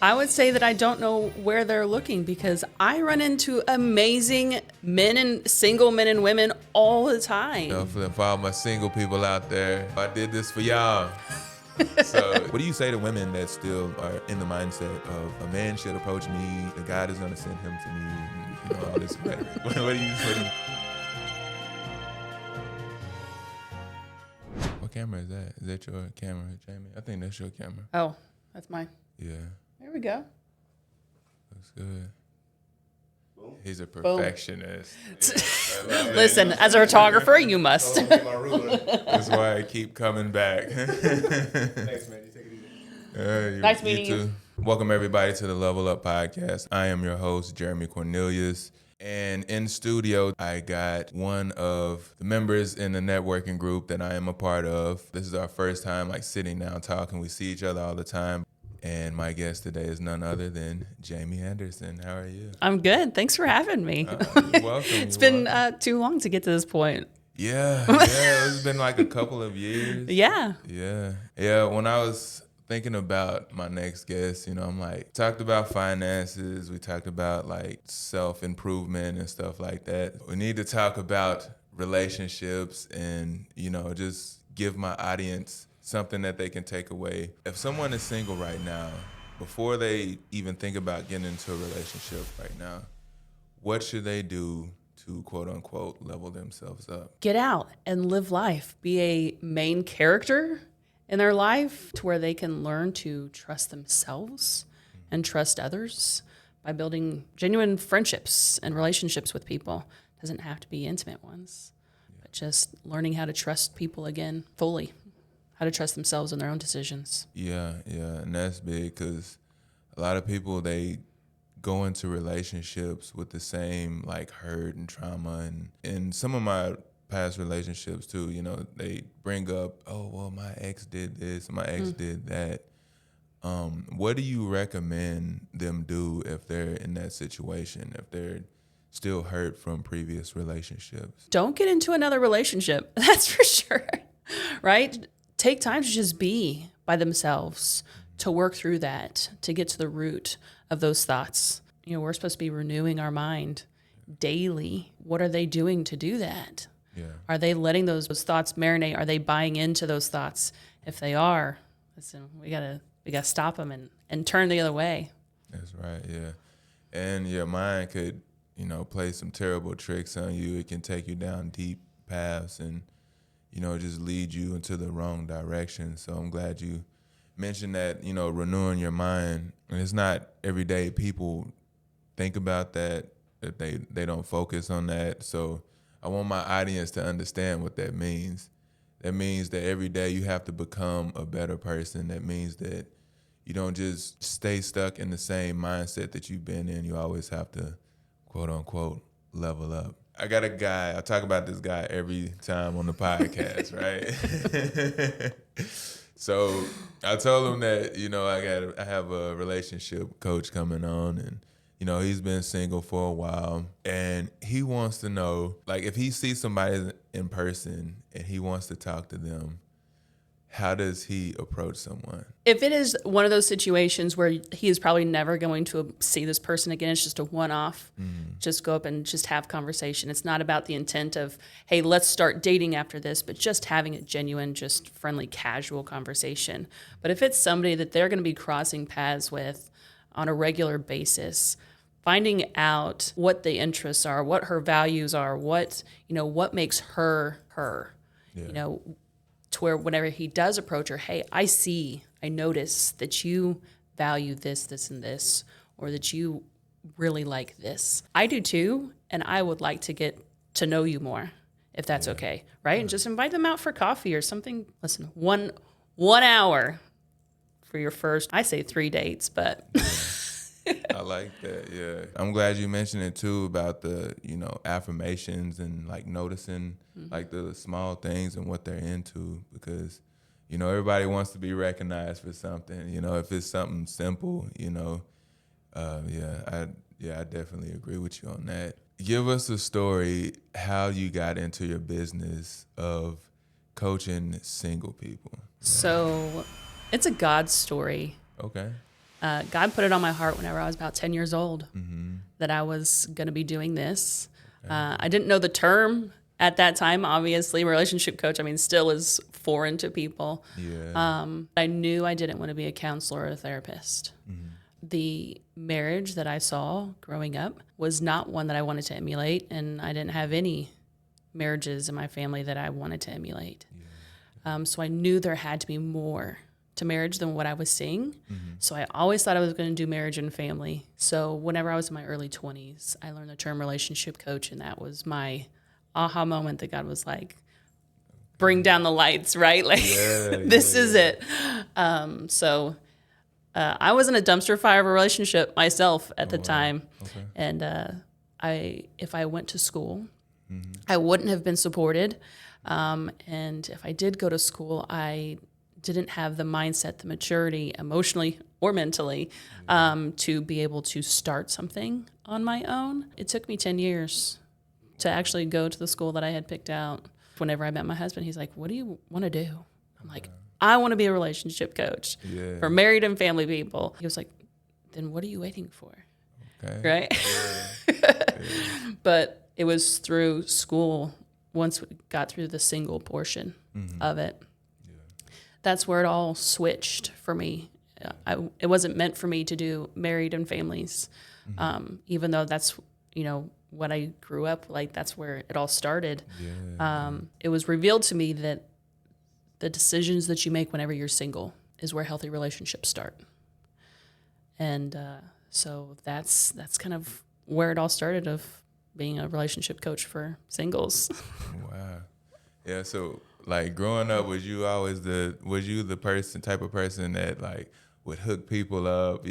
I would say that I don't know where they're looking because I run into amazing single men and women all the time. For all my single people out there, I did this for y'all. So, what do you say to women that still are in the mindset of a man should approach me, the God is going to send him to me, and, all this rhetoric? What do you? What camera is that? Is that your camera, Jamie? I think that's your camera. Oh, that's mine. Yeah. There we go. Looks good. Boom. He's a perfectionist. Yeah. Listen, as a photographer, you must. That's why I keep coming back. Thanks, man. You take it easy. Nice meeting you. Welcome, everybody, to the Level Up Podcast. I am your host, Jeremy Cornelius. And in studio, I got one of the members in the networking group that I am a part of. This is our first time sitting down talking. We see each other all the time. And my guest today is none other than Jamie Anderson. How are you? I'm good. Thanks for having me. You're welcome. It's been too long to get to this point. Yeah. It's been a couple of years. Yeah. Yeah. When I was thinking about my next guest, I'm talked about finances. We talked about self-improvement and stuff like that. We need to talk about relationships and, just give my audience something that they can take away. If someone is single right now, before they even think about getting into a relationship right now, what should they do to quote unquote level themselves up? Get out and live life. Be a main character in their life to where they can learn to trust themselves and trust others by building genuine friendships and relationships with people. It doesn't have to be intimate ones, but just learning how to trust people again fully. How to trust themselves in their own decisions. Yeah, and that's big because a lot of people, they go into relationships with the same hurt and trauma, and some of my past relationships too, they bring up, oh, well, my ex did this, my ex did that. What do you recommend them do if they're in that situation, if they're still hurt from previous relationships? Don't get into another relationship, that's for sure, right? Take time to just be by themselves, to work through that, to get to the root of those thoughts. We're supposed to be renewing our mind daily. What are they doing to do that? Yeah. Are they letting those thoughts marinate? Are they buying into those thoughts? If they are, listen, we gotta stop them and turn the other way. That's right, yeah. And your mind could, play some terrible tricks on you. It can take you down deep paths and just lead you into the wrong direction. So I'm glad you mentioned that, renewing your mind. And it's not every day people think about that, if they don't focus on that. So I want my audience to understand what that means. That means that every day you have to become a better person. That means that you don't just stay stuck in the same mindset that you've been in. You always have to, quote unquote, level up. I got a guy, I talk about this guy every time on the podcast, right? So I told him that, I have a relationship coach coming on, and, he's been single for a while, and he wants to know, if he sees somebody in person and he wants to talk to them, how does he approach someone? If it is one of those situations where he is probably never going to see this person again, it's just a one-off, just go up and just have conversation. It's not about the intent of, hey, let's start dating after this, but just having a genuine, just friendly, casual conversation. But if it's somebody that they're going to be crossing paths with on a regular basis, finding out what the interests are, what her values are, what makes her her, Yeah. To where whenever he does approach her, hey, I notice that you value this, this, and this, or that you really like this. I do too, and I would like to get to know you more, if that's okay, right? Yeah. And just invite them out for coffee or something. Listen, one hour for your first, I say 3 dates, but... I like that, yeah. I'm glad you mentioned it too about the, affirmations and noticing the small things and what they're into, because, everybody wants to be recognized for something, if it's something simple, I definitely agree with you on that. Give us a story how you got into your business of coaching single people. So it's a God story. Okay. God put it on my heart whenever I was about 10 years old that I was going to be doing this. I didn't know the term at that time. Obviously, relationship coach, I mean, still is foreign to people. Yeah. I knew I didn't want to be a counselor or a therapist. The marriage that I saw growing up was not one that I wanted to emulate, and I didn't have any marriages in my family that I wanted to emulate. So I knew there had to be more to marriage than what I was seeing. So I always thought I was going to do marriage and family. So whenever I was in my early 20s, I learned the term relationship coach, and that was my aha moment that God was like, bring down the lights, right? Like, this is it. So I was in a dumpster fire of a relationship myself at the time. Okay. And if I went to school, I wouldn't have been supported. And if I did go to school, I didn't have the mindset, the maturity, emotionally or mentally, to be able to start something on my own. It took me 10 years to actually go to the school that I had picked out. Whenever I met my husband, he's like, what do you want to do? I'm like, I want to be a relationship coach for married and family people. He was like, then what are you waiting for? Okay. Right? But it was through school, once we got through the single portion of it, that's where it all switched for me. It wasn't meant for me to do married and families, even though that's, what I grew up, like that's where it all started. It was revealed to me that the decisions that you make whenever you're single is where healthy relationships start. And so that's kind of where it all started, of being a relationship coach for singles. Wow. Yeah, so like growing up, was you the type of person that like would hook people up,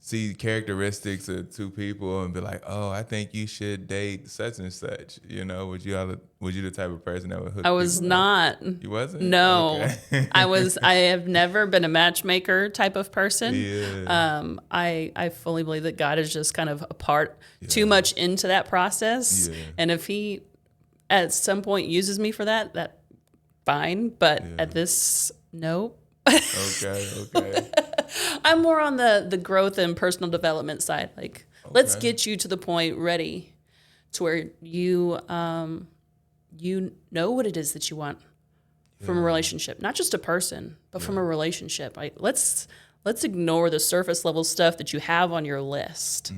see characteristics of two people and be like, oh, I think you should date such and such, was you the type of person that would hook I was people not. up? You wasn't? No. Okay. I have never been a matchmaker type of person. Yeah. I fully believe that God is just kind of a part too much into that process. Yeah. And if he at some point uses me for that fine. But at this, nope. Okay. I'm more on the growth and personal development side. Like, let's get you to the point ready to where you know what it is that you want from a relationship, not just a person, but from a relationship. Like, let's ignore the surface level stuff that you have on your list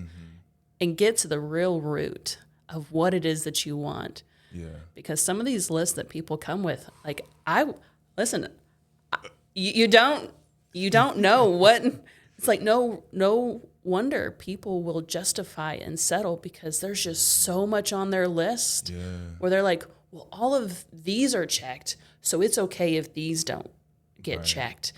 and get to the real root of what it is that you want. Yeah. Because some of these lists that people come with, like, you don't know what. It's like no wonder people will justify and settle, because there's just so much on their list where they're like, well, all of these are checked, so it's okay if these don't get checked.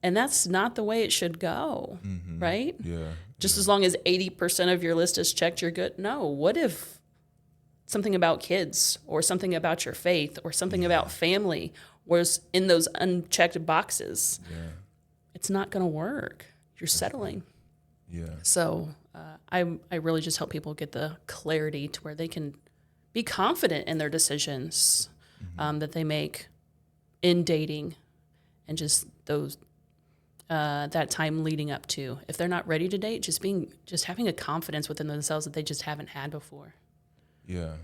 And that's not the way it should go, right? Yeah. Just as long as 80% of your list is checked, you're good. No, what if something about kids or something about your faith or something about family was in those unchecked boxes? Yeah. It's not going to work. You're settling. Yeah. So I really just help people get the clarity to where they can be confident in their decisions that they make in dating, and just those that time leading up to. If they're not ready to date, just having a confidence within themselves that they just haven't had before. Yeah.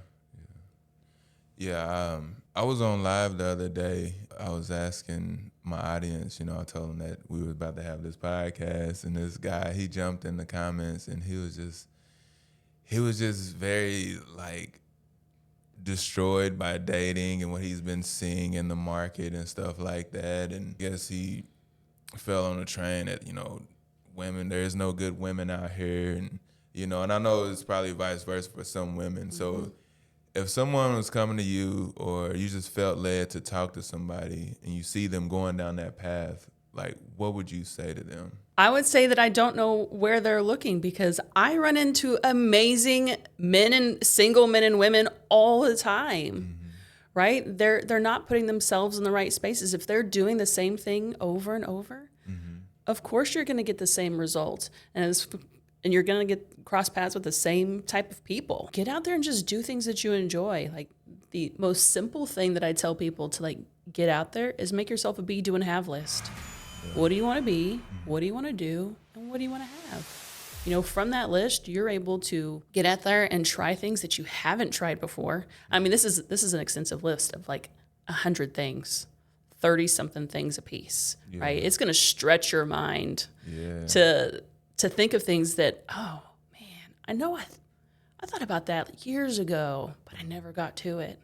I was on live the other day. I was asking my audience, I told them that we were about to have this podcast, and this guy, he jumped in the comments, and he was just very like destroyed by dating and what he's been seeing in the market and stuff like that. And I guess he fell on the train that, women, there's no good women out here, and and I know it's probably vice versa for some women. So if someone was coming to you, or you just felt led to talk to somebody and you see them going down that path, like, what would you say to them? I would say that I don't know where they're looking, because I run into amazing single men and women all the time, right? They're not putting themselves in the right spaces. If they're doing the same thing over and over, of course you're going to get the same result. And you're going to get cross paths with the same type of people. Get out there and just do things that you enjoy. Like, the most simple thing that I tell people to, like, get out there is make yourself a be, do, and have list. What do you want to be? What do you want to do? And what do you want to have? You know, from that list, you're able to get out there and try things that you haven't tried before. I mean, this is an extensive list of like 100 things, 30 something things a piece, right? It's going to stretch your mind to think of things that, oh man, I know I thought about that years ago, but I never got to it.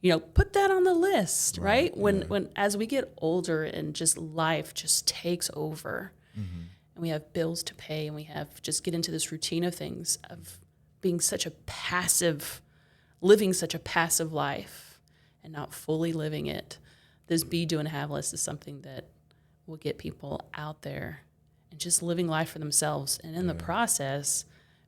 You know, put that on the list, right? When as we get older and just life just takes over, and we have bills to pay, and we have just get into this routine of things, of being living such a passive life and not fully living it. This be, do, and have list is something that will get people out there and just living life for themselves, and in the process,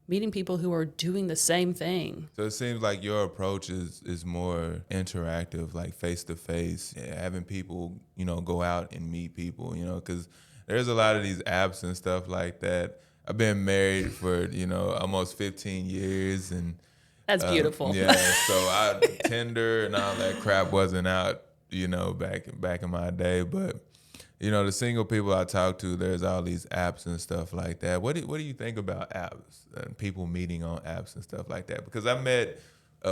meeting people who are doing the same thing. So it seems like your approach is more interactive, like face-to-face, having people, you know, go out and meet people, you know, because there's a lot of these apps and stuff like that. I've been married for, you know, almost 15 years. And that's beautiful. Yeah, so Tinder and all that crap wasn't out, you know, back in my day. But, you know, the single people I talk to, there's all these apps and stuff like that. What do you think about apps and people meeting on apps and stuff like that? Because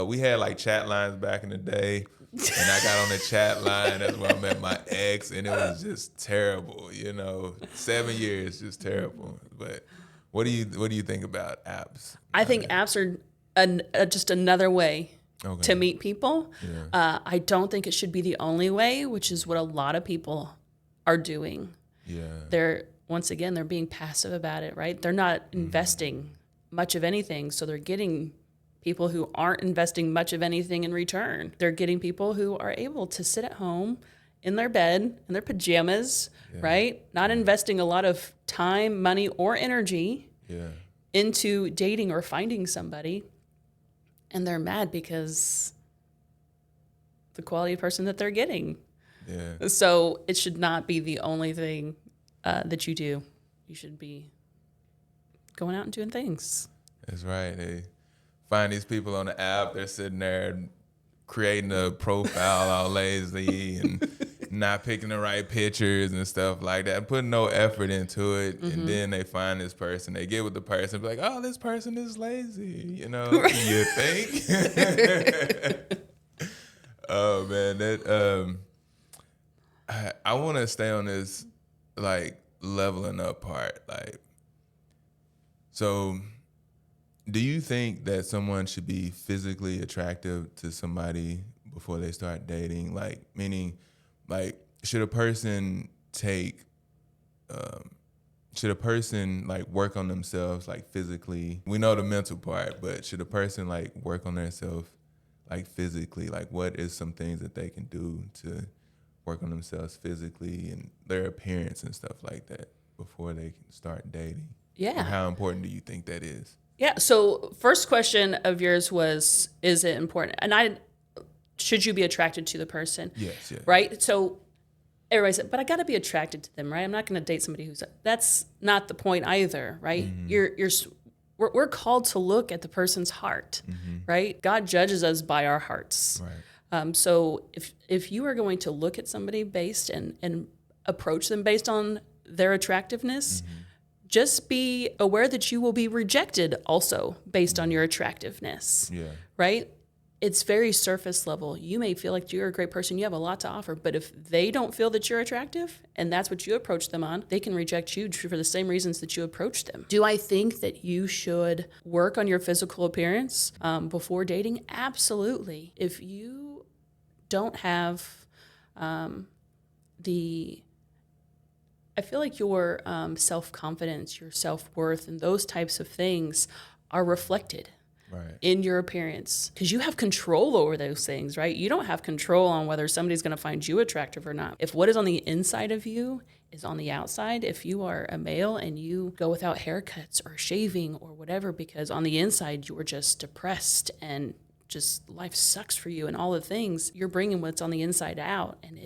we had like chat lines back in the day, and I got on the chat line. That's where I met my ex, and it was just terrible. You know, 7 years, just terrible. But what do you think about apps? I think apps are just another way to meet people. Yeah. I don't think it should be the only way, which is what a lot of people are doing. Yeah. They're being passive about it, right? They're not investing much of anything, so they're getting people who aren't investing much of anything in return. They're getting people who are able to sit at home in their bed, in their pajamas, right? Not investing a lot of time, money, or energy into dating or finding somebody. And they're mad because the quality of person that they're getting. Yeah. So it should not be the only thing that you do. You should be going out and doing things. That's right. They find these people on the app. They're sitting there creating a profile all lazy and not picking the right pictures and stuff like that, putting no effort into it. And then they find this person. They get with the person, be like, oh, this person is lazy. You know, you think? Oh, man. I want to stay on this, like, leveling up part. Like, so do you think that someone should be physically attractive to somebody before they start dating? Like, meaning, like, should a person like work on themselves, like, physically? We know the mental part, but should a person, like, work on themselves, like, physically? Like, what is some things that they can do to work on themselves physically and their appearance and stuff like that before they can start dating? Yeah. Or how important do you think that is? Yeah. So first question of yours was, is it important? And should you be attracted to the person? Yes. Yeah. Right. So everybody said, but I got to be attracted to them, right? I'm not going to date somebody that's not the point either, right? We're called to look at the person's heart, right? God judges us by our hearts. Right. So if you are going to look at somebody based and approach them based on their attractiveness, just be aware that you will be rejected also based on your attractiveness, right? It's very surface level. You may feel like you're a great person, you have a lot to offer, but if they don't feel that you're attractive and that's what you approach them on, they can reject you for the same reasons that you approach them. Do I think that you should work on your physical appearance before dating? Absolutely. If you don't have I feel like your self-confidence, your self-worth, and those types of things are reflected in your appearance because you have control over those things, right? You don't have control on whether somebody's going to find you attractive or not. If what is on the inside of you is on the outside, if you are a male and you go without haircuts or shaving or whatever because on the inside you were just depressed and just life sucks for you and all the things, you're bringing what's on the inside out. And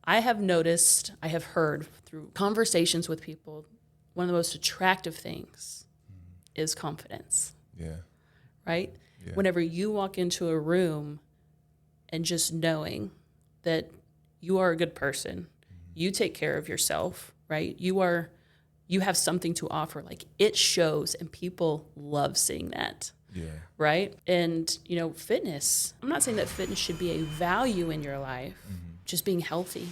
I have noticed, I have heard through conversations with people, one of the most attractive things is confidence. Yeah. Right? Yeah. Whenever you walk into a room and just knowing that you are a good person, you take care of yourself, right? You have something to offer. Like, it shows, and people love seeing that. Yeah. Right? And, fitness, I'm not saying that fitness should be a value in your life. Just being healthy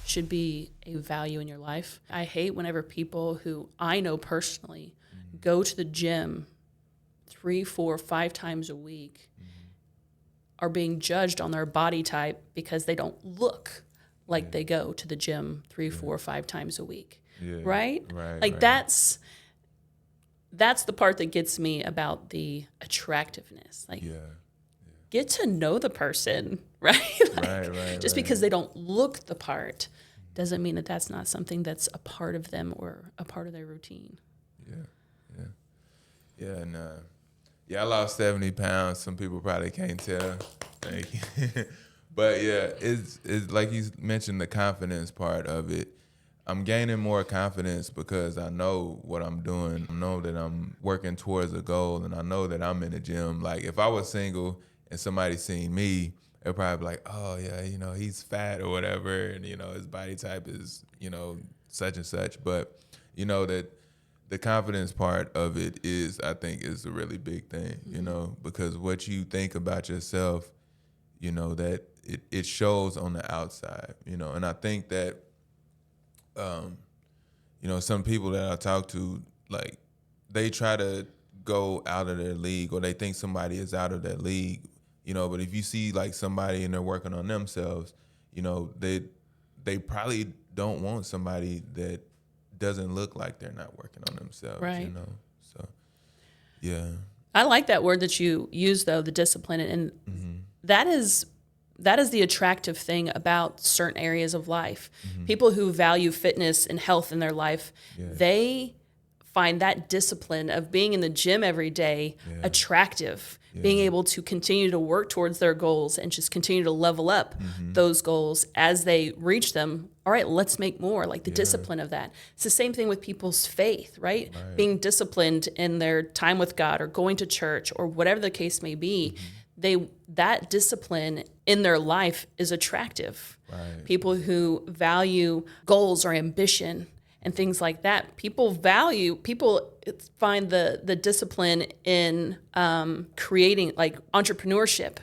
should be a value in your life. I hate whenever people who I know personally go to the gym 3, 4, 5 times a week are being judged on their body type because they don't look like they go to the gym 3, 4, 5 times a week. Yeah. Right? Right. Like, right. that's the part that gets me about the attractiveness. Like, get to know the person, right? Like, just because they don't look the part doesn't mean that that's not something that's a part of them or a part of their routine. Yeah, and I lost 70 pounds. Some people probably can't tell. But yeah, it's like you mentioned, the confidence part of it. I'm gaining more confidence because I know what I'm doing. I know that I'm working towards a goal, and I know that I'm in the gym. Like, if I was single and somebody seen me, they'd probably be like, oh, yeah, he's fat or whatever, and, his body type is, such and such. But, that the confidence part of it I think, is a really big thing, because what you think about yourself, that it shows on the outside, and I think that, some people that I talk to, like, they try to go out of their league, or they think somebody is out of their league, but if you see like somebody and they're working on themselves, they probably don't want somebody that doesn't look like they're not working on themselves, right. So, yeah. I like that word that you use, though, the discipline, and that is the attractive thing about certain areas of life. People who value fitness and health in their life, they find that discipline of being in the gym every day attractive, being able to continue to work towards their goals and just continue to level up those goals as they reach them. All right, let's make more, like the discipline of that. It's the same thing with people's faith, right? Being disciplined in their time with God or going to church or whatever the case may be. That discipline in their life is attractive. Right. People who value goals or ambition and things like that, people find the discipline in creating, like, entrepreneurship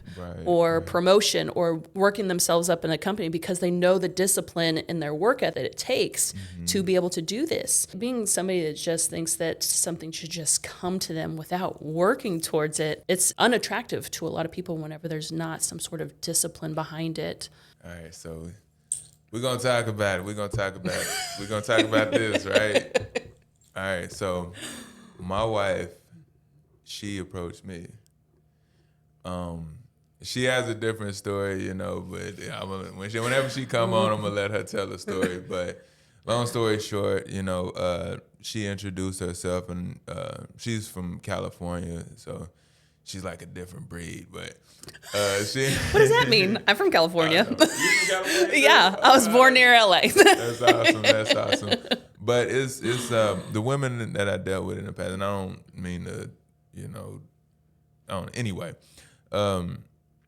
or promotion or working themselves up in a company because they know the discipline in their work ethic it takes to be able to do this. Being somebody that just thinks that something should just come to them without working towards it, it's unattractive to a lot of people whenever there's not some sort of discipline behind it. All right, so we're going to talk about it. We're going to talk about this, right? All right, so my wife, she approached me. She has a different story, but whenever she come on, I'm going to let her tell the story. But long story short, she introduced herself, and she's from California, so she's like a different breed, but she. What does that mean? I'm from California. You from California? Yeah, I was born near LA. That's awesome. But it's the women that I dealt with in the past, and I don't mean to, anyway.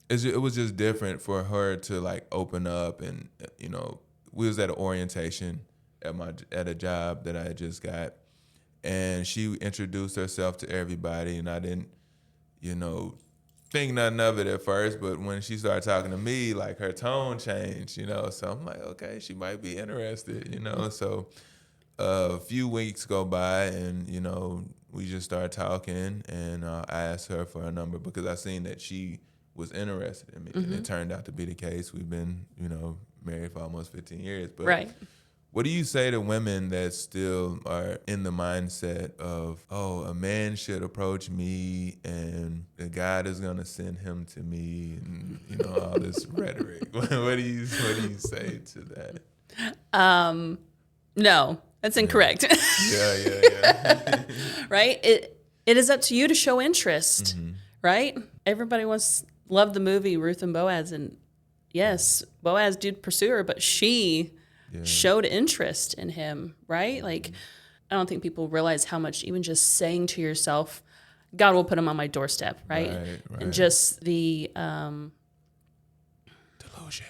It was just different for her to, like, open up, and we was at an orientation at a job that I had just got, and she introduced herself to everybody, and I didn't, think nothing of it at first, but when she started talking to me, like, her tone changed, so I'm like, okay, she might be interested, so a few weeks go by, and, we just started talking, and I asked her for a number because I seen that she was interested in me, and it turned out to be the case. We've been, married for almost 15 years, but what do you say to women that still are in the mindset of, oh, a man should approach me and God is gonna send him to me, and all this rhetoric? What do you say to that? No, that's incorrect. Yeah. Right? It is up to you to show interest, right? Everybody loved the movie Ruth and Boaz, and yes, Boaz did pursue her, but she showed interest in him, right? Like, I don't think people realize how much even just saying to yourself, God will put him on my doorstep, right? And just the delusion.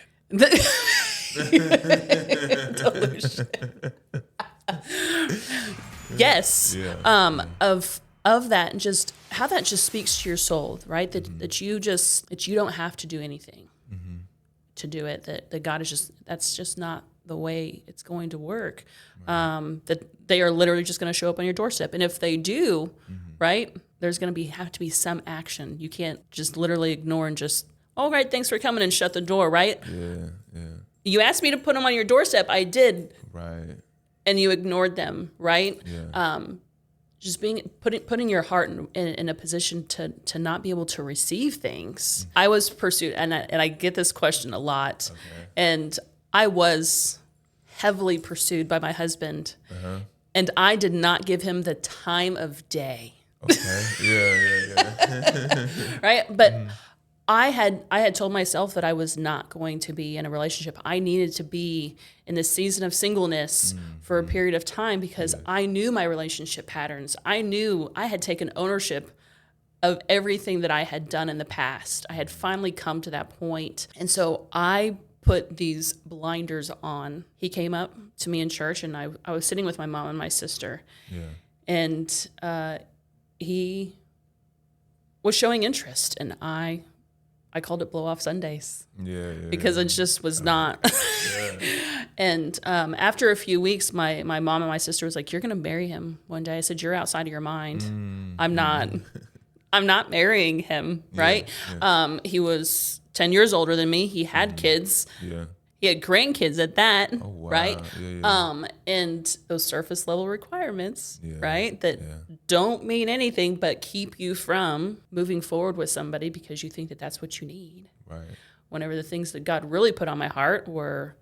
Delusion. Yes. Yeah. Of that, and just how that just speaks to your soul, right? That you don't have to do anything to do it. That God is that's just not the way it's going to work. That they are literally just going to show up on your doorstep, and if they do, right, there's going to have to be some action. You can't just literally ignore and just, all right, thanks for coming, and shut the door, right? Yeah. You asked me to put them on your doorstep, I did, Right. and you ignored them, right? Yeah. Just putting your heart in a position to not be able to receive things. I was pursued, and I get this question a lot, and I was heavily pursued by my husband, and I did not give him the time of day. Okay. Yeah. Right, but I had told myself that I was not going to be in a relationship. I needed to be in this season of singleness for a period of time because I knew my relationship patterns. I knew I had taken ownership of everything that I had done in the past. I had finally come to that point. And so I put these blinders on. He came up to me in church, and I was sitting with my mom and my sister. Yeah. And he was showing interest, and I called it blow off Sundays. Yeah. Because it just was not. And after a few weeks, my mom and my sister was like, "You're going to marry him one day." I said, "You're outside of your mind. I'm not marrying him." Right. Yeah. He was 10 years older than me. He had kids. Yeah. He had grandkids at that. Oh, wow. Right. Yeah. And those surface level requirements, Yeah. right, that don't mean anything but keep you from moving forward with somebody because you think that that's what you need. Right. Whenever the things that God really put on my heart were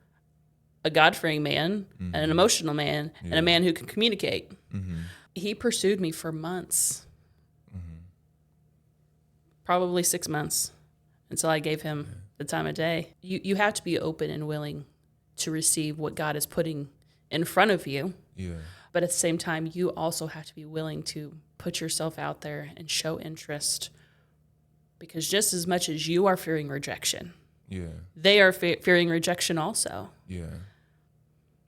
a God-fearing man, and an emotional man, and a man who can communicate. He pursued me for months, probably 6 months, until I gave him the time of day. You have to be open and willing to receive what God is putting in front of you. Yeah. But at the same time, you also have to be willing to put yourself out there and show interest. Because just as much as you are fearing rejection, they are fearing rejection also. Yeah.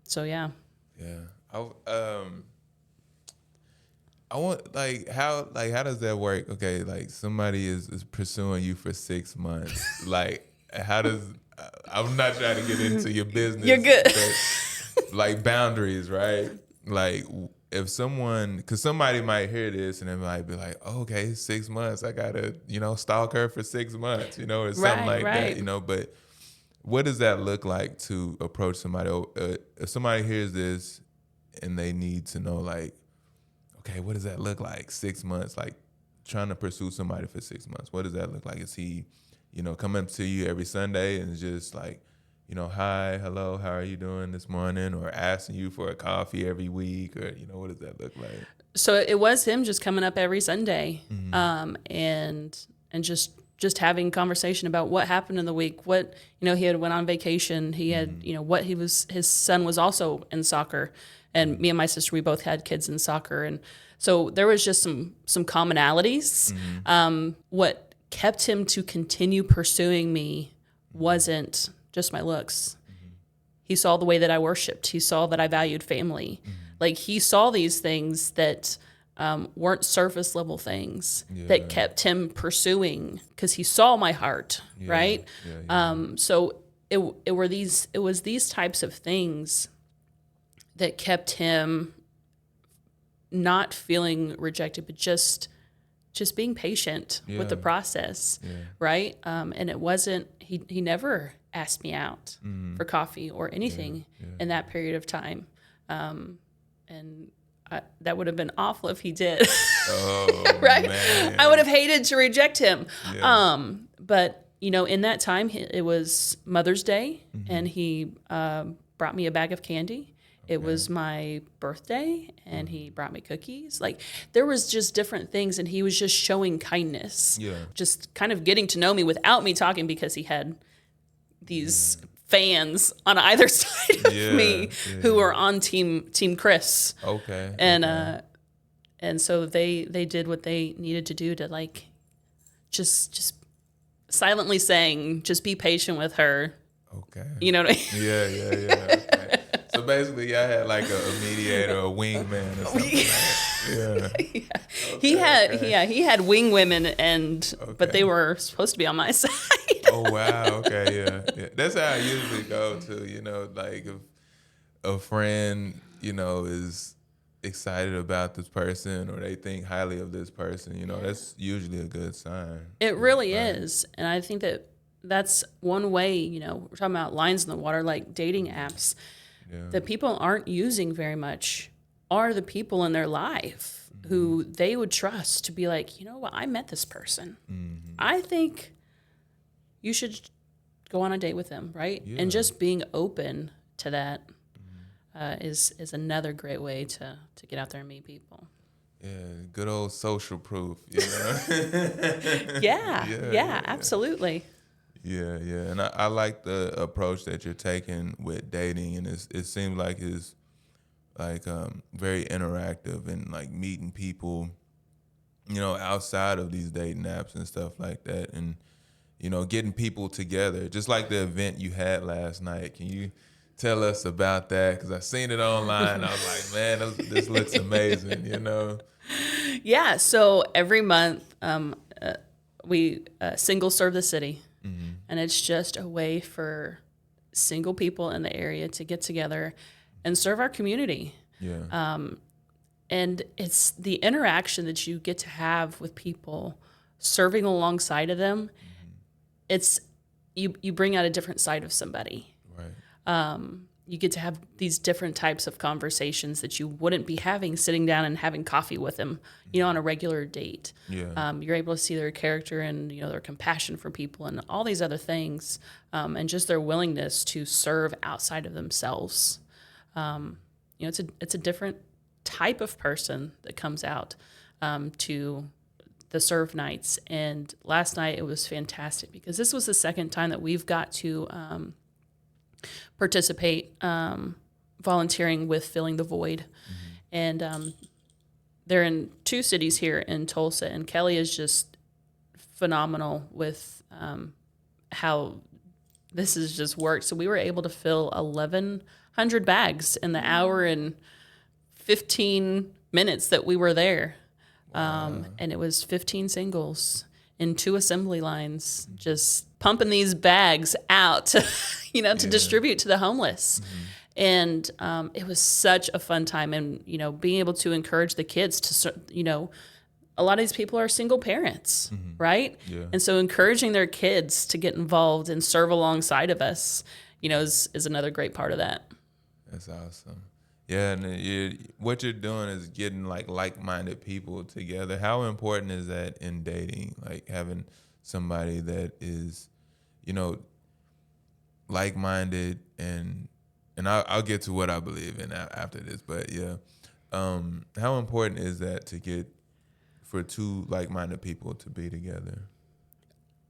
So, yeah. Yeah. I want how does that work? Okay, like somebody is pursuing you for 6 months. Like how does I'm not trying to get into your business. You're good. But, like boundaries, right? Like if someone, because somebody might hear this and they might be like, oh, okay, 6 months, I gotta stalk her for 6 months, or something like that, But what does that look like to approach somebody? If somebody hears this and they need to know, like, okay, what does that look like? 6 months, like trying to pursue somebody for 6 months. What does that look like? Is he, coming up to you every Sunday and just like, hi, hello, how are you doing this morning? Or asking you for a coffee every week? Or, what does that look like? So it was him just coming up every Sunday, and just having conversation about what happened in the week. What, he had went on vacation. He had, his son was also in soccer. And me and my sister, we both had kids in soccer. And so there was just some commonalities. What kept him to continue pursuing me wasn't just my looks. He saw the way that I worshiped. He saw that I valued family. Like he saw these things that weren't surface level things that kept him pursuing because he saw my heart, right? So it was these types of things that kept him not feeling rejected, but just being patient with the process, right? And it wasn't, he never asked me out for coffee or anything in that period of time. And that would have been awful if he did. Oh, right? man. I would have hated to reject him. But, in that time, it was Mother's Day, and he brought me a bag of candy. It was my birthday, and he brought me cookies. Like, there was just different things, and he was just showing kindness. Just kind of getting to know me without me talking because he had these fans on either side of me who were on Team Chris. Okay. And so they did what they needed to do to, like, just silently saying, just be patient with her. Okay. You know what I mean? Yeah. Okay. So So basically, I had like a mediator, a wingman, or something. Like that. Yeah. Okay, he had wing women, but they were supposed to be on my side. Oh wow. Okay. Yeah. That's how I usually go to. Like if a friend, is excited about this person or they think highly of this person, that's usually a good sign. It really is. And I think that's one way, we're talking about lines in the water, like dating apps, that people aren't using very much are the people in their life who they would trust to be like, you know what, I met this person. I think you should go on a date with them, right? Yeah. And just being open to that is another great way to get out there and meet people. Yeah, good old social proof, Yeah, absolutely. Yeah, and I like the approach that you're taking with dating, and it seems like it's like very interactive and like meeting people, outside of these dating apps and stuff like that, and getting people together, just like the event you had last night. Can you tell us about that? Because I seen it online, and I was like, man, this looks amazing, Yeah, so every month we single serve the city, and it's just a way for single people in the area to get together and serve our community. Yeah. And it's the interaction that you get to have with people, serving alongside of them. It's you bring out a different side of somebody. Right. You get to have these different types of conversations that you wouldn't be having sitting down and having coffee with them, on a regular date. Yeah. You're able to see their character and, their compassion for people and all these other things, and just their willingness to serve outside of themselves. It's a different type of person that comes out to the serve nights. And last night it was fantastic because this was the second time that we've got to participate volunteering with Filling the Void. And they're in two cities here in Tulsa, and Kelly is just phenomenal with how this has just worked. So we were able to fill 1,100 bags in the hour and 15 minutes that we were there. And it was 15 singles in 2 assembly lines, just pumping these bags out, to distribute to the homeless. And it was such a fun time. And, being able to encourage the kids to, a lot of these people are single parents, right? Yeah. And so encouraging their kids to get involved and serve alongside of us, is another great part of that. That's awesome. Yeah, and what you're doing is getting like-minded people together. How important is that in dating? Like having somebody that is, like-minded, and I'll get to what I believe in after this. But yeah, how important is that to get for 2 like-minded people to be together?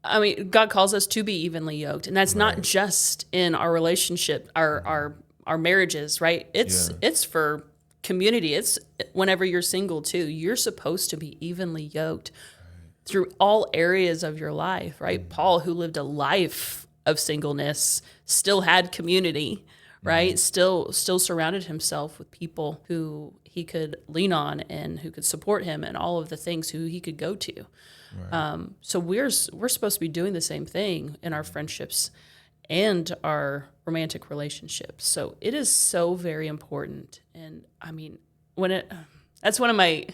I mean, God calls us to be evenly yoked, and that's not just in our relationship, our marriages, right? It's for community. It's whenever you're single too. You're supposed to be evenly yoked through all areas of your life, right? Paul, who lived a life of singleness, still had community, right? Still surrounded himself with people who he could lean on and who could support him and all of the things who he could go to. Right. So we're supposed to be doing the same thing in our friendships and our romantic relationships. So it is so very important. And I mean, that's one of my,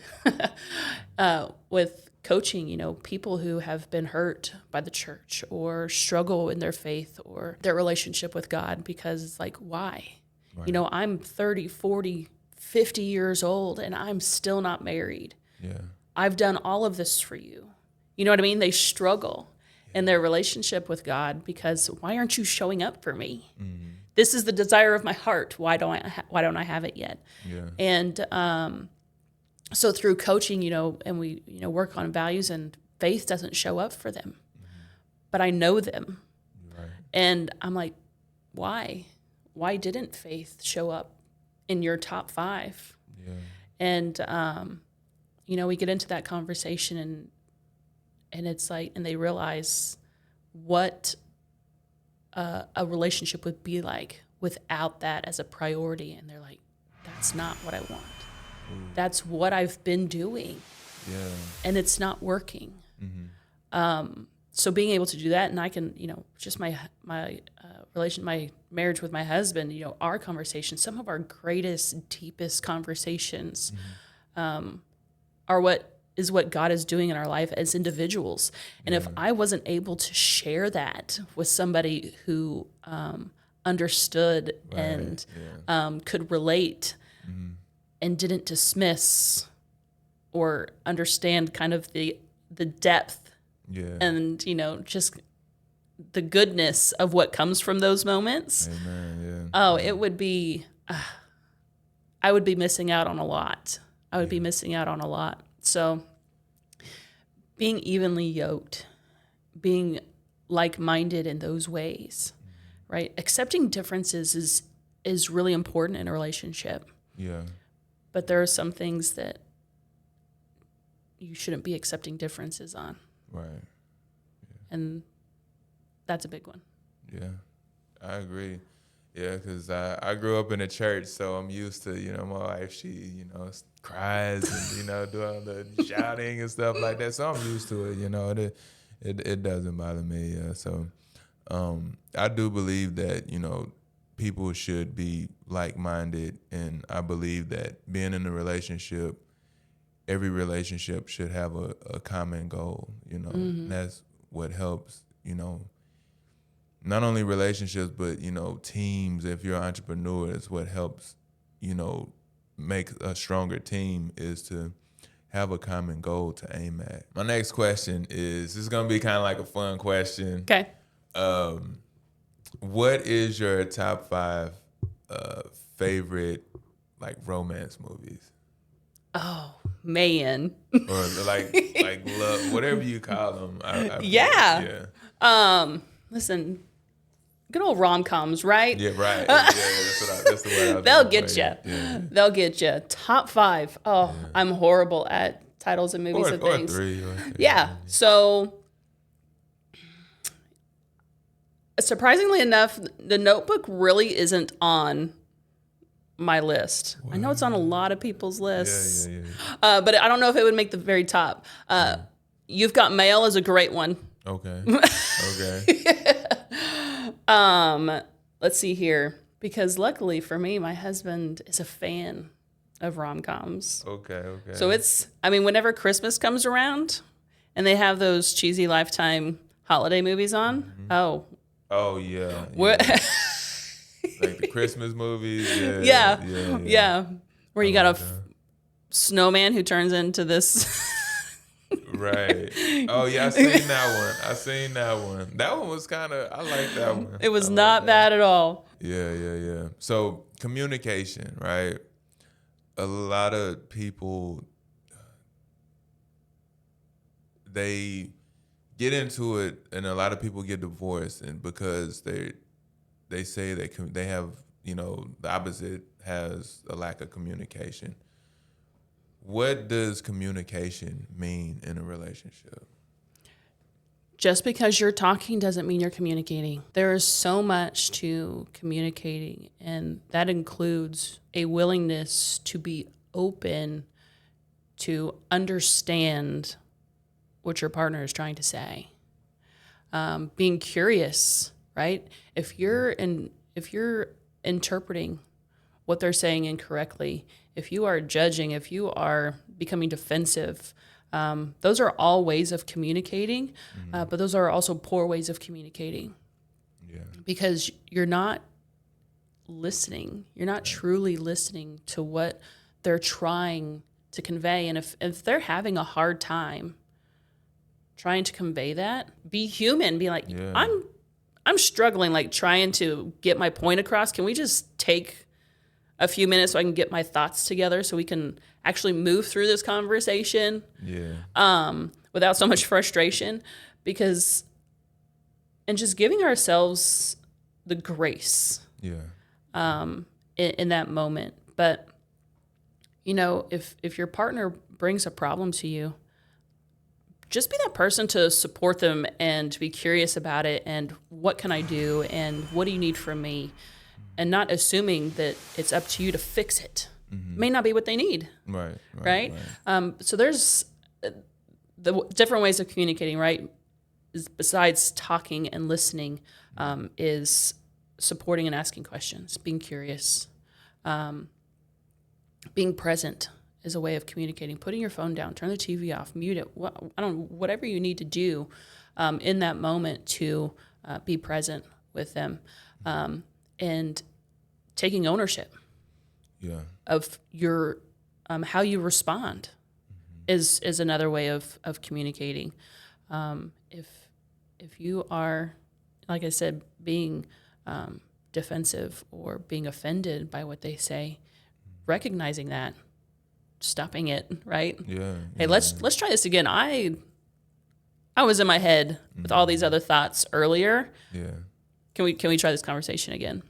with coaching, people who have been hurt by the church or struggle in their faith or their relationship with God, because it's like, why? Right. I'm 30, 40, 50 years old and I'm still not married. Yeah. I've done all of this for you. You know what I mean? They struggle in their relationship with God because why aren't you showing up for me? This is the desire of my heart. Why don't I have it yet? Yeah. And so through coaching, and we work on values, and faith doesn't show up for them, but I know them, right. And I'm like, why? Why didn't faith show up in your top 5? Yeah. And we get into that conversation and it's like, and they realize what a relationship would be like without that as a priority. And they're like, that's not what I want. That's what I've been doing. Yeah. And it's not working. So being able to do that, and I can, just my marriage with my husband, our conversations, some of our greatest, deepest conversations are what God is doing in our life as individuals. And if I wasn't able to share that with somebody who understood and could relate and didn't dismiss or understand kind of the depth and, just the goodness of what comes from those moments. Amen. It would be, I would be missing out on a lot. I would be missing out on a lot. So being evenly yoked, being like-minded in those ways, right? Accepting differences is really important in a relationship. Yeah. But there are some things that you shouldn't be accepting differences on. Right. And that's a big one. Yeah, I agree. Yeah, because I grew up in a church, so I'm used to, my wife, she, cries and, doing the shouting and stuff like that. So I'm used to it, it doesn't bother me. So I do believe that, people should be like-minded, and I believe that being in a relationship, every relationship should have a common goal, and that's what helps, not only relationships, but, teams. If you're an entrepreneur, it's what helps, make a stronger team is to have a common goal to aim at. My next question this is going to be kind of like a fun question. Okay. What is your top 5 favorite, romance movies? Oh, man. Or like love, whatever you call them. Yeah. Listen, good old rom-coms, right? Yeah, right. That's the way I was They'll gonna get say you. it. Yeah. They'll get you. Top 5. Oh, yeah. I'm horrible at titles of movies and things. Or 3. Yeah. So, surprisingly enough, The Notebook really isn't on my list. What? I know it's on a lot of people's lists. Yeah. But I don't know if it would make the very top. You've Got Mail is a great one. Okay. Let's see here. Because luckily for me, my husband is a fan of rom-coms. Okay. So whenever Christmas comes around and they have those cheesy Lifetime holiday movies on, Oh, yeah. Like the Christmas movies. Yeah. Where you got a snowman who turns into this. Right. Oh, yeah, I seen that one. That one was I like that one. It was not bad at all. Yeah. So communication, right? A lot of people, they get into it, and a lot of people get divorced, and because they say they have, the opposite has a lack of communication. What does communication mean in a relationship? Just because you're talking doesn't mean you're communicating. There is so much to communicating, and that includes a willingness to be open to understand what your partner is trying to say. Being curious, right? If you're interpreting what they're saying incorrectly, if you are judging, if you are becoming defensive, those are all ways of communicating, but those are also poor ways of communicating. Yeah. Because you're not listening. You're not truly listening to what they're trying to convey. And if they're having a hard time trying to convey that, be human. Be like, I'm struggling, trying to get my point across. Can we just take a few minutes so I can get my thoughts together so we can actually move through this conversation without so much frustration? And just giving ourselves the grace in that moment. But, if your partner brings a problem to you, just be that person to support them and to be curious about it and what can I do and what do you need from me? and not assuming that it's up to you to fix it. May not be what they need. Right? So there's the different ways of communicating, right? Besides talking and listening, is supporting and asking questions, being curious, being present is a way of communicating. Putting your phone down, turn the TV off, mute it. Whatever you need to do in that moment to be present with them, and taking ownership of your how you respond is another way of communicating. If you are, like I said, being defensive or being offended by what they say, recognizing that, stopping it, right? Hey, let's try this again. I was in my head with all these other thoughts earlier. Can we try this conversation again?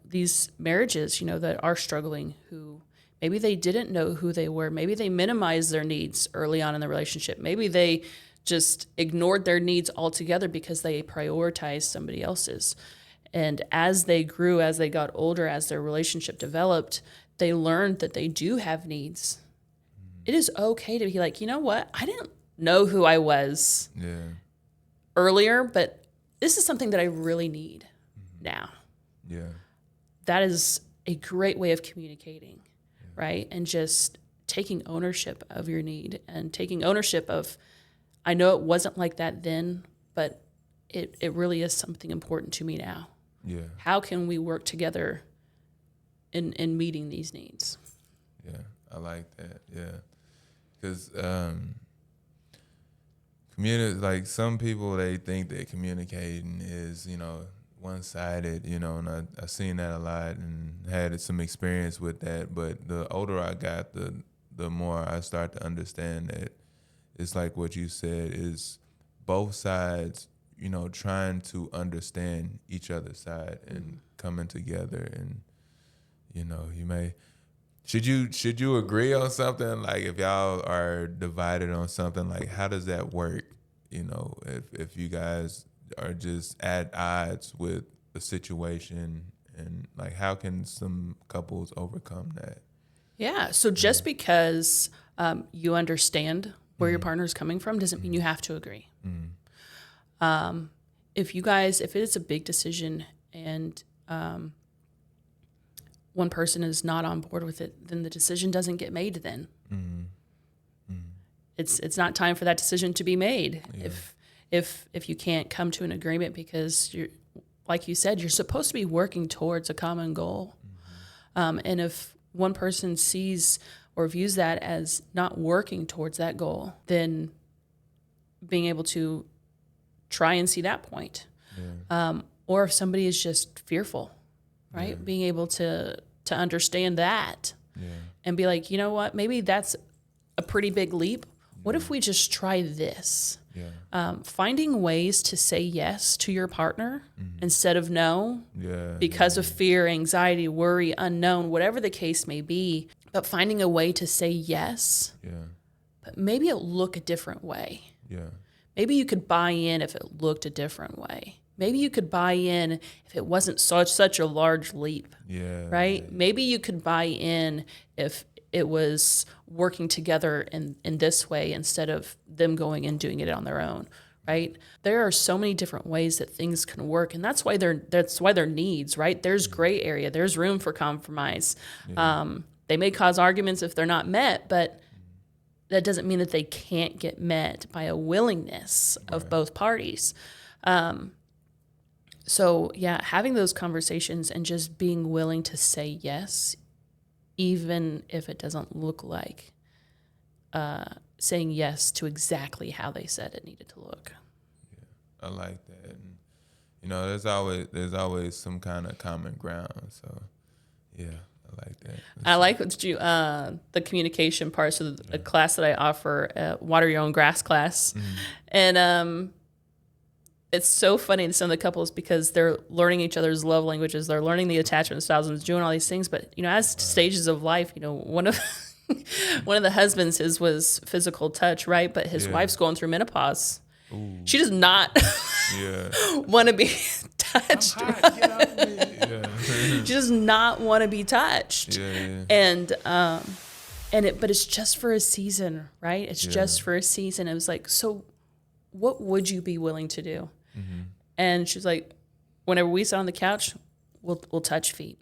These marriages, that are struggling, who maybe they didn't know who they were. Maybe they minimized their needs early on in the relationship. Maybe they just ignored their needs altogether because they prioritized somebody else's. And as they grew, as they got older, as their relationship developed, they learned that they do have needs. It is okay to be like, you know what? I didn't know who I was earlier, but this is something that I really need now. That is a great way of communicating, right? And just taking ownership of your need and taking ownership of, I know it wasn't like that then, but it really is something important to me now. How can we work together in meeting these needs? I like that. Because like some people, they think that communicating is, one-sided, and I've seen that a lot and had some experience with that. But the older I got, the more I start to understand that it's like what you said, is both sides, trying to understand each other's side and coming together. And, you may, should you agree on something? Like if y'all are divided on something, like how does that work? If you guys are just at odds with the situation, and like how can some couples overcome that? So just because you understand where your partner is coming from doesn't mean you have to agree. If it's a big decision and one person is not on board with it, then the decision doesn't get made then. It's not time for that decision to be made. If you can't come to an agreement, because you're, like you said, you're supposed to be working towards a common goal. And if one person sees or views that as not working towards that goal, then being able to try and see that point. Or if somebody is just fearful, right? Being able to understand that and be like, you know what, maybe that's a pretty big leap. What if we just try this? Finding ways to say yes to your partner instead of no, because of fear, anxiety, worry, unknown, whatever the case may be. But finding a way to say yes, but maybe it'll look a different way. Maybe you could buy in if it looked a different way. Maybe you could buy in if it wasn't such a large leap, right? Maybe you could buy in if it was working together in this way instead of them going and doing it on their own, right? There are so many different ways that things can work, and that's why they're needs, right? There's gray area. There's room for compromise. They may cause arguments if they're not met, but that doesn't mean that they can't get met by a willingness of both parties. So having those conversations and just being willing to say yes, even if it doesn't look like saying yes to exactly how they said it needed to look. I like that. And, there's always some kind of common ground. So, I like that. I like what you the communication part. So the class that I offer, Water Your Own Grass class, and it's so funny to some of the couples because they're learning each other's love languages. They're learning the attachment styles and doing all these things. But, as stages of life, one of the husbands, his was physical touch, right? But his wife's going through menopause. She does not want to be touched. I'm hot. Get off me. Yeah. She does not want to be touched. Yeah. But it's just for a season, right? It's just for a season. It was like, so what would you be willing to do? Mm-hmm. And she's like, whenever we sit on the couch, we'll touch feet.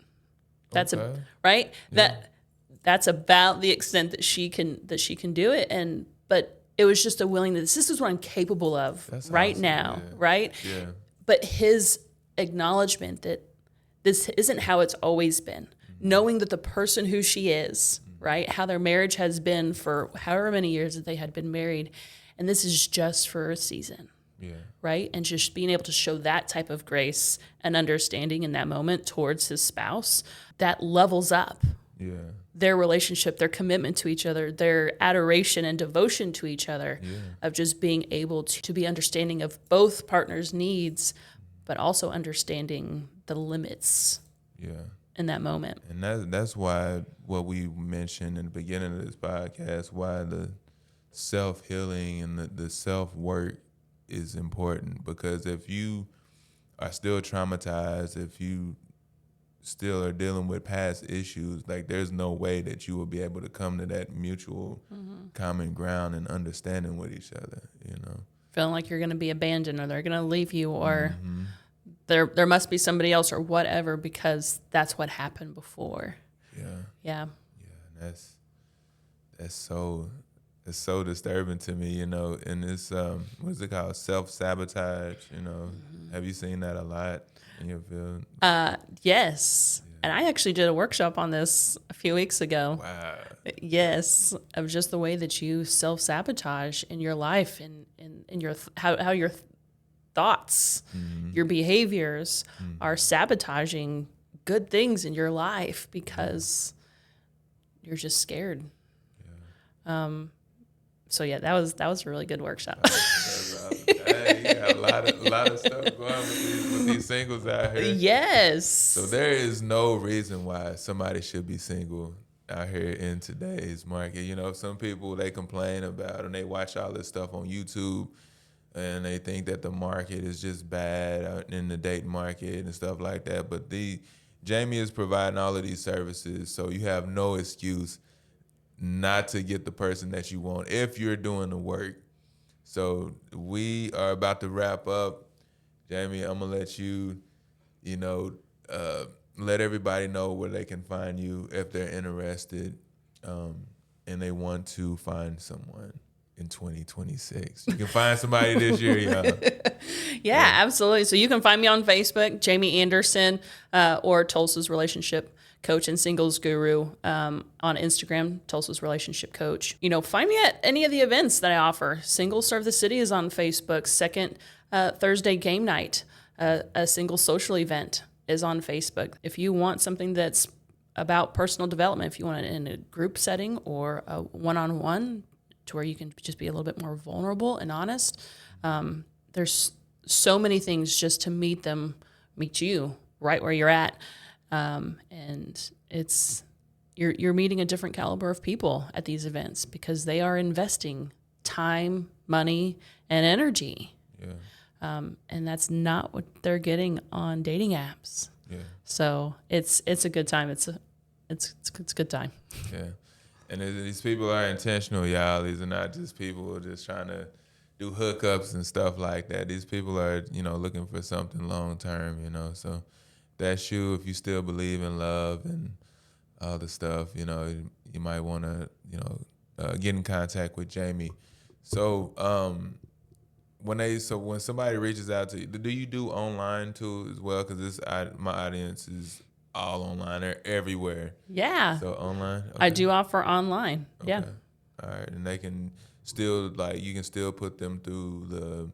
That's right. Yeah. That's about the extent that she can do it. But it was just a willingness. This is what I'm capable of right now, right? Yeah. But his acknowledgement that this isn't how it's always been, knowing that the person who she is, right, how their marriage has been for however many years that they had been married, and this is just for a season, right? And just being able to show that type of grace and understanding in that moment towards his spouse, that levels up their relationship, their commitment to each other, their adoration and devotion to each other, of just being able to be understanding of both partners' needs, but also understanding the limits in that moment. And that's why what we mentioned in the beginning of this podcast, why the self-healing and the self-work is important. Because if you are still traumatized, if you still are dealing with past issues, like there's no way that you will be able to come to that mutual common ground and understanding with each other, you know. Feeling like you're going to be abandoned or they're going to leave you or there must be somebody else or whatever because that's what happened before. Yeah. That's so disturbing to me, you know. And it's what's it called, self-sabotage, you know. Have you seen that a lot in your field? Yes. And I actually did a workshop on this a few weeks ago. Wow. Yes, of just the way that you self-sabotage in your life and in your how your thoughts, your behaviors are sabotaging good things in your life because you're just scared. So yeah, that was a really good workshop. Hey, you got a lot of stuff going with these singles out here. Yes. So there is no reason why somebody should be single out here in today's market. You know, some people, they complain about and they watch all this stuff on YouTube and they think that the market is just bad in the dating market and stuff like that. But Jamie is providing all of these services, so you have no excuse not to get the person that you want if you're doing the work. So we are about to wrap up. Jamie, I'm gonna let you, let everybody know where they can find you if they're interested and they want to find someone in 2026. You can find somebody this year, y'all. Yeah, absolutely. So you can find me on Facebook, Jamie Anderson, or Tulsa's Relationship Coach and Singles Guru, on Instagram, Tulsa's Relationship Coach. Find me at any of the events that I offer. Singles Serve the City is on Facebook. Second Thursday Game Night, a single social event, is on Facebook. If you want something that's about personal development, if you want it in a group setting or a one-on-one to where you can just be a little bit more vulnerable and honest, there's so many things just to meet you right where you're at. And you're meeting a different caliber of people at these events because they are investing time, money, and energy. Yeah. And that's not what they're getting on dating apps. Yeah. So it's a good time. It's a good time. Yeah. And these people are intentional, y'all. These are not just people who are just trying to do hookups and stuff like that. These people are, looking for something long term, so that's you. If you still believe in love and all the stuff, you might want to, get in contact with Jamie. So, when somebody reaches out to you, do you do online too as well? Because my audience is all online. They're everywhere. Yeah. So online. Okay. I do offer online. Okay. Yeah. All right, and they can still you can still put them through the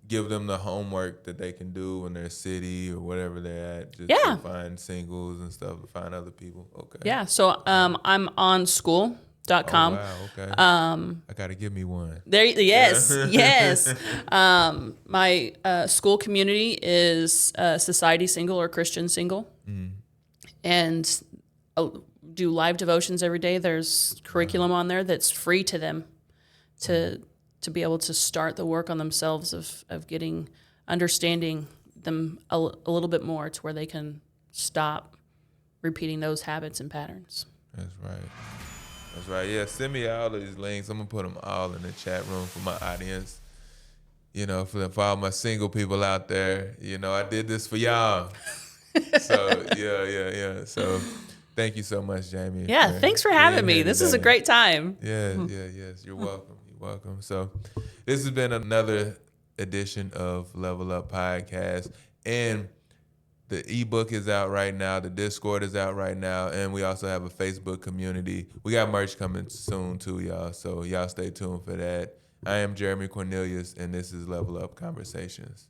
give them the homework that they can do in their city or whatever they're at. Just to find singles and stuff, to find other people. Okay. Yeah. So I'm on school.com. Oh, wow. Okay. I got to give me one. Yes. Yes. My school community is Society Single or Christian Single. Mm. And do live devotions every day. There's curriculum on there that's free to them to be able to start the work on themselves of getting, a relationship, and getting to know each other. And then understanding them a little bit more to where they can stop repeating those habits and patterns. That's right. That's right. Yeah, send me all of these links. I'm going to put them all in the chat room for my audience. You know, for all my single people out there, you know, I did this for y'all. So, yeah. So, thank you so much, Jamie. Yeah, thanks for having me. This is a great time. Yes. You're welcome. You're welcome. So, this has been another edition of Level Up Podcast. And the ebook is out right now. The Discord is out right now. And we also have a Facebook community. We got merch coming soon, too, y'all. So, y'all stay tuned for that. I am Jeremy Cornelius, and this is Level Up Conversations.